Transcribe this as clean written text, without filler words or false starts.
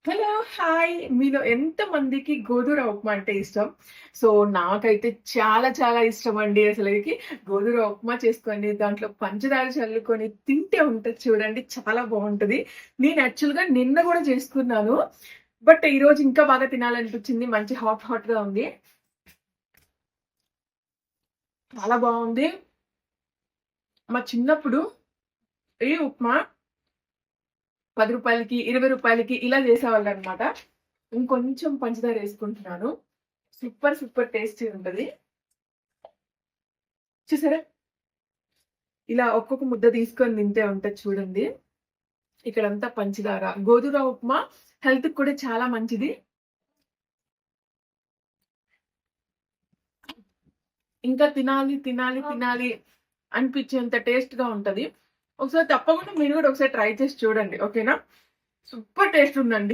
Hello! Hi! మీలో ఎంతమందికి గోధుర ఉప్మా అంటే ఇష్టం? సో, నాకైతే చాలా చాలా ఇష్టమండి అసలకి. గోధుర ఉప్మా చేసుకొని, దాంట్లో పంచదార చల్లుకొని తింటే ఉంటది చూడండి చాలా బావుంటది. నేను యాక్చువల్‌గా నిన్న గూడా చేసుకున్నాను. బట్ ఈరోజు ఇంకా బాగా తినాలనిపించింది. మంచి హాట్‌గా ఉంది. చాలా బావుంది. మా చిన్నప్పుడు ఈ ఉప్మా రూ. 10కి, రూ. 20కి ఇలా చేసేవాళ్ళనమాట. ఇంకొంచెం పంచదార యేసుకుంటున్నాను. సూపర్ టేస్టీ ఉంటది. చూసారా? ఇలా ఒక్కొక్క ముద్ద తీసుకొని తింటే ఉంటది చూడండి. ఇక్కడంతా పంచదార. గోధుమ ఉప్మా హెల్త్‌కి కూడా చాలా మంచిది. ఇంకా తినాలి అనిపించేంత టేస్ట్‌గా ఉంటది. ఒకసారి తప్పకుండా మీరు కూడా ఒకసారి ట్రై చేసి చూడండి. ఓకేనా? సూపర్ టేస్ట్ ఉందండి.